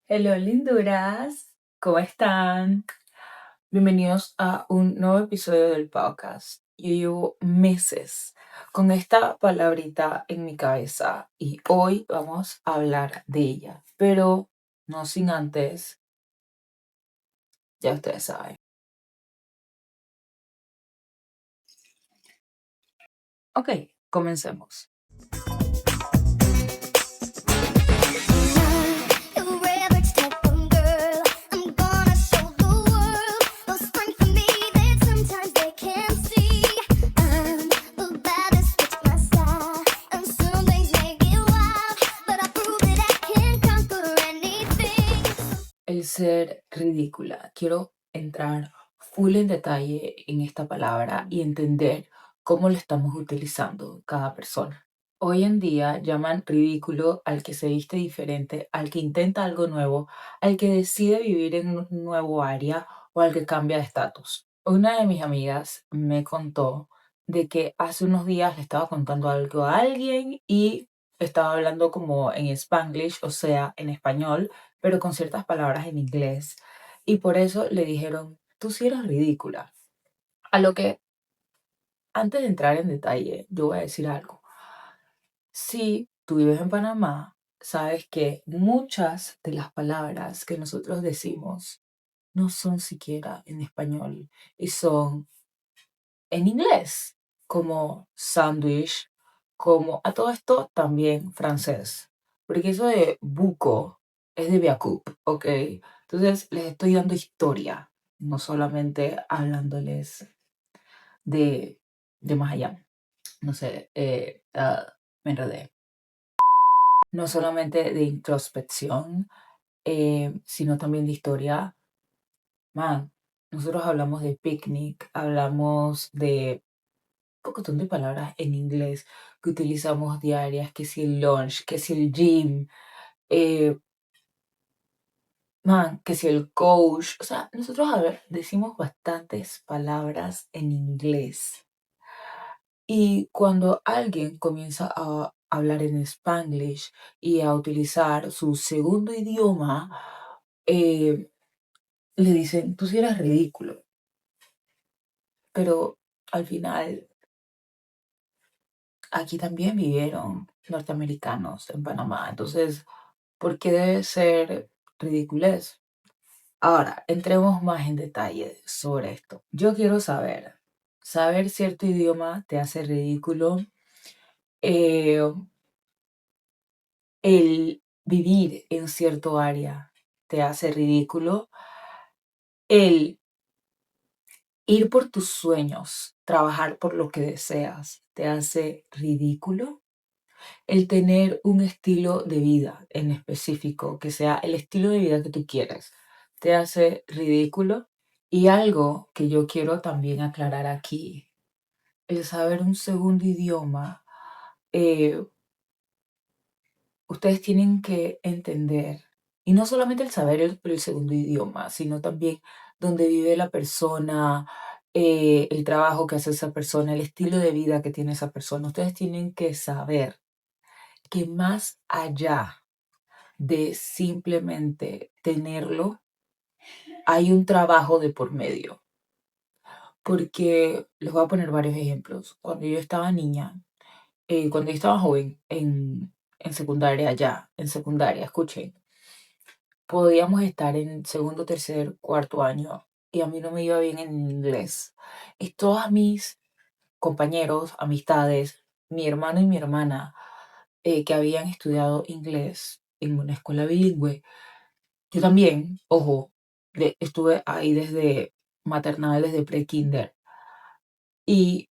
Hello, linduras, ¿cómo están? Bienvenidos a un nuevo episodio del podcast. Yo llevo meses con esta palabrita en mi cabeza y hoy vamos a hablar de ella, pero no sin antes, ya ustedes saben. Ok, comencemos. El ser ridícula. Quiero entrar full en detalle en esta palabra y entender cómo la estamos utilizando cada persona. Hoy en día llaman ridículo al que se viste diferente, al que intenta algo nuevo, al que decide vivir en un nuevo área o al que cambia de estatus. Una de mis amigas me contó de que hace unos días le estaba contando algo a alguien y estaba hablando como en Spanglish, o sea, en español, pero con ciertas palabras en inglés. Y por eso le dijeron, tú sí eres ridícula. A lo que, antes de entrar en detalle, yo voy a decir algo. Si tú vives en Panamá, sabes que muchas de las palabras que nosotros decimos no son siquiera en español y son en inglés, como sandwich, como a todo esto también francés, porque eso de buco es de Biacup, ¿ok? Entonces les estoy dando historia, no solamente hablándoles de, de más allá. No sé, me enredé. No solamente de introspección, sino también de historia. Man, nosotros hablamos de picnic, hablamos de un montón de palabras en inglés que utilizamos diarias, que si el lunch, que si el gym, eh, man, que si el coach. O sea, nosotros decimos bastantes palabras en inglés. Y cuando alguien comienza a hablar en Spanglish y a utilizar su segundo idioma, eh, le dicen, tú sí eres ridículo. Pero al final, aquí también vivieron norteamericanos en Panamá. Entonces, ¿por qué debe ser ridiculez? Ahora, entremos más en detalle sobre esto. Yo quiero saber cierto idioma te hace ridículo. eh, el vivir en cierto área te hace ridículo. El ir por tus sueños, trabajar por lo que deseas, te hace ridículo. El tener un estilo de vida en específico, que sea el estilo de vida que tú quieres, te hace ridículo. Y algo que yo quiero también aclarar aquí, el saber un segundo idioma, eh, ustedes tienen que entender, y no solamente el saber el segundo idioma, sino también dónde vive la persona, el trabajo que hace esa persona, el estilo de vida que tiene esa persona. Ustedes tienen que saber que más allá de simplemente tenerlo, hay un trabajo de por medio. Porque les voy a poner varios ejemplos. Cuando yo estaba niña, cuando yo estaba joven, en secundaria, ya, en secundaria, escuchen, podíamos estar en segundo, tercer, cuarto año y a mí no me iba bien en inglés. Y todos mis compañeros, amistades, mi hermano y mi hermana, que habían estudiado inglés en una escuela bilingüe, yo también, ojo, estuve ahí desde maternal, desde pre-kinder, y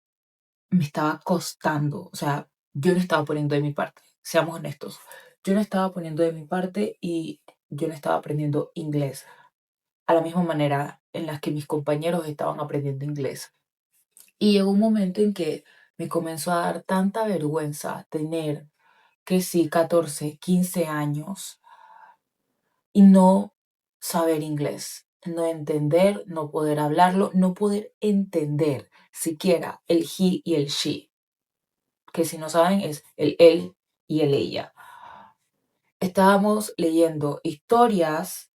me estaba costando, o sea, yo no estaba poniendo de mi parte, seamos honestos, yo no estaba poniendo de mi parte y yo no estaba aprendiendo inglés a la misma manera en la que mis compañeros estaban aprendiendo inglés. Y llegó un momento en que me comenzó a dar tanta vergüenza tener que sí, 14, 15 años y no saber inglés, no entender, no poder hablarlo, no poder entender siquiera el he y el she, que si no saben es el él y el ella. estábamos leyendo historias,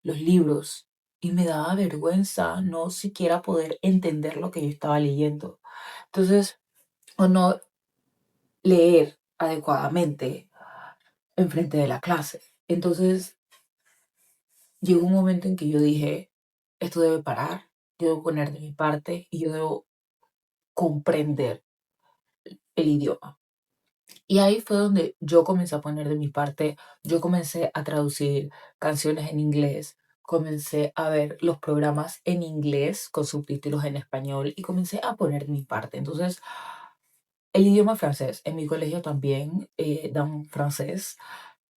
los libros, y me daba vergüenza no siquiera poder entender lo que yo estaba leyendo. Entonces, o no leer adecuadamente enfrente de la clase. Entonces, llegó un momento en que yo dije, esto debe parar, yo debo poner de mi parte y yo debo comprender el idioma. Y ahí fue donde yo comencé a poner de mi parte, yo comencé a traducir canciones en inglés, comencé a ver los programas en inglés con subtítulos en español y comencé a poner de mi parte. Entonces, el idioma francés, en mi colegio también dan francés.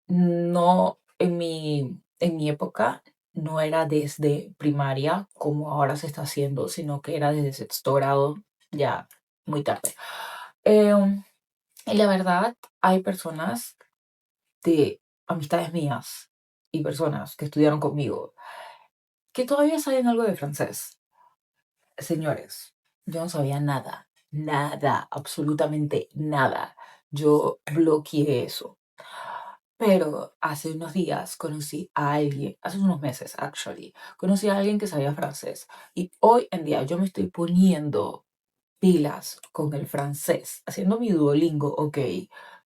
No, en mi época no era desde primaria como ahora se está haciendo, sino que era desde sexto grado, ya muy tarde. Em, y la verdad, hay personas de amistades mías y personas que estudiaron conmigo que todavía saben algo de francés. Señores, yo no sabía nada, nada, absolutamente nada. Yo bloqueé eso. Pero hace unos días conocí a alguien, hace unos meses, actually, conocí a alguien que sabía francés. Y hoy en día yo me estoy poniendo pilas con el francés, haciendo mi Duolingo, ok,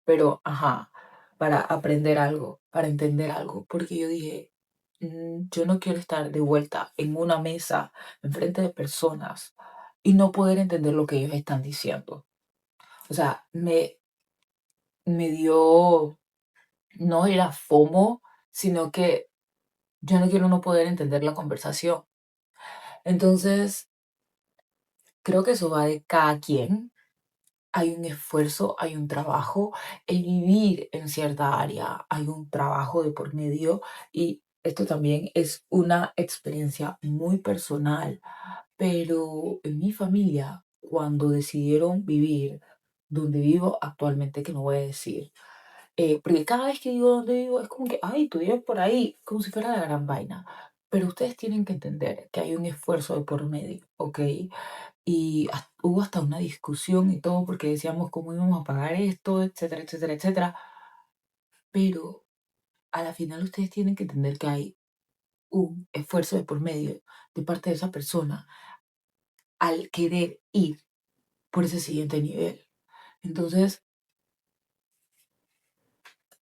pero ajá, para aprender algo, para entender algo, porque yo dije, yo no quiero estar de vuelta en una mesa, enfrente de personas y no poder entender lo que ellos están diciendo. O sea, me dio, no era FOMO, sino que yo no quiero no poder entender la conversación. Entonces, creo que eso va de cada quien. Hay un esfuerzo, hay un trabajo. El vivir en cierta área, hay un trabajo de por medio y esto también es una experiencia muy personal. Pero en mi familia, cuando decidieron vivir donde vivo actualmente, que no voy a decir, porque cada vez que digo dónde vivo es como que, ay, tú vives por ahí, como si fuera la gran vaina. Pero ustedes tienen que entender que hay un esfuerzo de por medio, ¿ok? Y hubo hasta una discusión y todo porque decíamos cómo íbamos a pagar esto, etcétera, etcétera, etcétera. Pero a la final ustedes tienen que entender que hay un esfuerzo de por medio de parte de esa persona al querer ir por ese siguiente nivel. Entonces,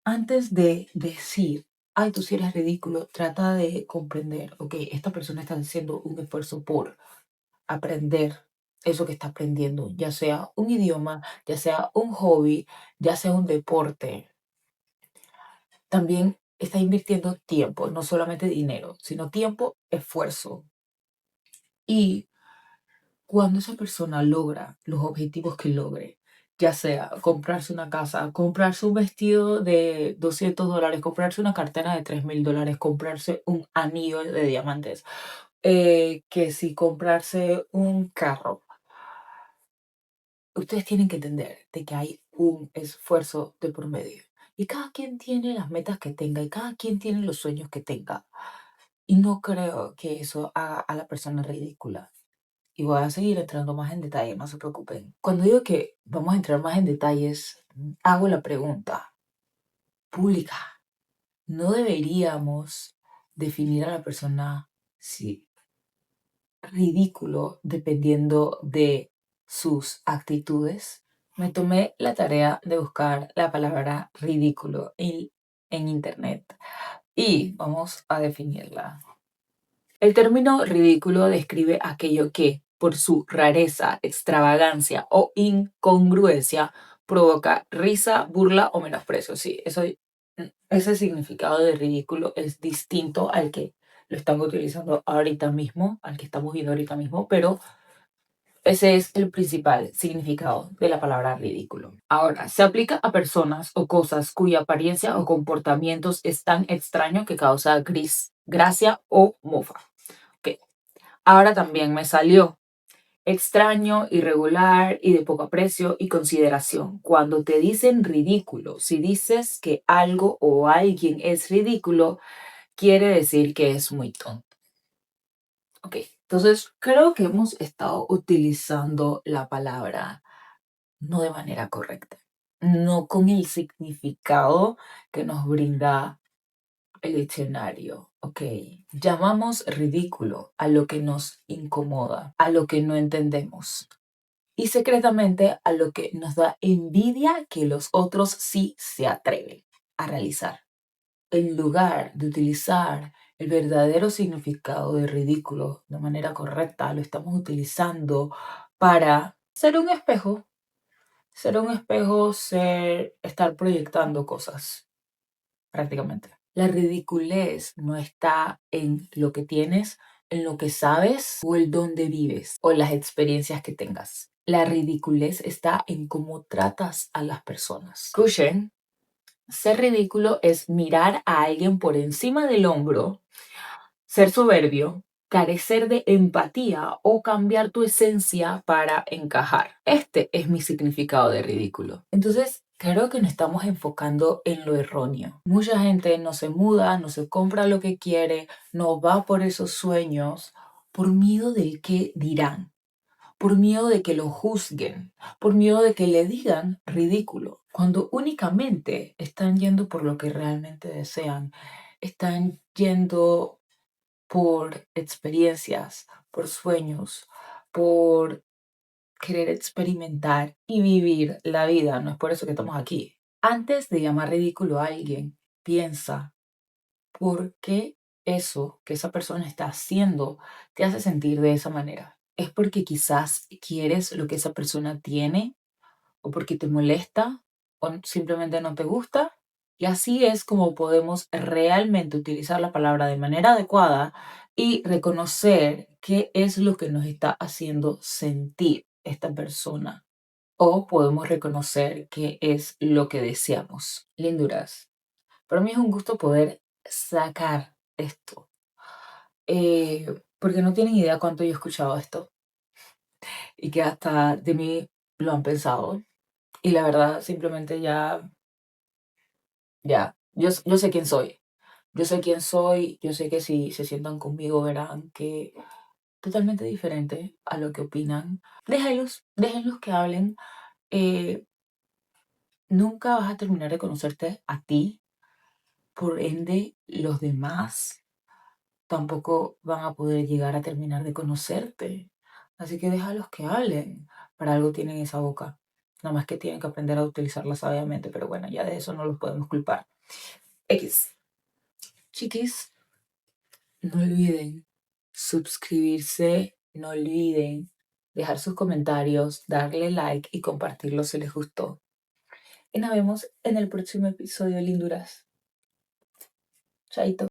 antes de decir, ay, tú sí eres ridículo, trata de comprender, ok, esta persona está haciendo un esfuerzo por aprender eso que está aprendiendo, ya sea un idioma, ya sea un hobby, ya sea un deporte. También está invirtiendo tiempo, no solamente dinero, sino tiempo, esfuerzo. Y cuando esa persona logra los objetivos que logre, ya sea comprarse una casa, comprarse un vestido de $200, comprarse una cartera de $3,000, comprarse un anillo de diamantes, que si comprarse un carro, ustedes tienen que entender de que hay un esfuerzo de por medio. Y cada quien tiene las metas que tenga y cada quien tiene los sueños que tenga. Y no creo que eso haga a la persona ridícula. Y voy a seguir entrando más en detalle, no se preocupen. Cuando digo que vamos a entrar más en detalles, hago la pregunta pública. ¿No deberíamos definir a la persona si ridículo dependiendo de sus actitudes? Me tomé la tarea de buscar la palabra ridículo en internet y vamos a definirla. El término ridículo describe aquello que, por su rareza, extravagancia o incongruencia, provoca risa, burla o menosprecio. Sí, ese significado de ridículo es distinto al que lo estamos utilizando ahorita mismo, al que estamos viendo ahorita mismo, pero ese es el principal significado de la palabra ridículo. Ahora, se aplica a personas o cosas cuya apariencia o comportamientos es tan extraño que causa gracia o mofa. Ok. Ahora también me salió extraño, irregular y de poco aprecio y consideración. Cuando te dicen ridículo, si dices que algo o alguien es ridículo, quiere decir que es muy tonto. Ok, entonces creo que hemos estado utilizando la palabra no de manera correcta. no con el significado que nos brinda el diccionario. Ok, llamamos ridículo a lo que nos incomoda, a lo que no entendemos y secretamente a lo que nos da envidia que los otros sí se atreven a realizar. En lugar de utilizar el verdadero significado de ridículo de manera correcta, lo estamos utilizando para ser un espejo, estar proyectando cosas, prácticamente. La ridiculez no está en lo que tienes, en lo que sabes o el dónde vives o las experiencias que tengas. La ridiculez está en cómo tratas a las personas. Escuchen, ser ridículo es mirar a alguien por encima del hombro, ser soberbio, carecer de empatía o cambiar tu esencia para encajar. Este es mi significado de ridículo. Entonces, creo que nos estamos enfocando en lo erróneo. Mucha gente no se muda, no se compra lo que quiere, no va por esos sueños por miedo del que dirán, por miedo de que lo juzguen, por miedo de que le digan ridículo, cuando únicamente están yendo por lo que realmente desean, están yendo por experiencias, por sueños, por querer experimentar y vivir la vida. No es por eso que estamos aquí. Antes de llamar ridículo a alguien, piensa por qué eso que esa persona está haciendo te hace sentir de esa manera. ¿Es porque quizás quieres lo que esa persona tiene o porque te molesta o simplemente no te gusta? Y así es como podemos realmente utilizar la palabra de manera adecuada y reconocer qué es lo que nos está haciendo sentir esta persona. O podemos reconocer qué es lo que deseamos. Linduras, para mí es un gusto poder sacar esto. Porque no tienen idea cuánto yo he escuchado esto y que hasta de mí lo han pensado. Y la verdad, simplemente ya, yo sé quién soy. Yo sé quién soy, yo sé que si se sientan conmigo verán que totalmente diferente a lo que opinan. Déjenlos que hablen. Eh, Nunca vas a terminar de conocerte a ti, por ende, los demás tampoco van a poder llegar a terminar de conocerte. Así que déjalos que hablen. Para algo tienen esa boca. Nada más que tienen que aprender a utilizarla sabiamente, pero bueno, ya de eso no los podemos culpar. X. Chiquis, no olviden suscribirse, no olviden dejar sus comentarios, darle like y compartirlo si les gustó. Y nos vemos en el próximo episodio, linduras. Chaito.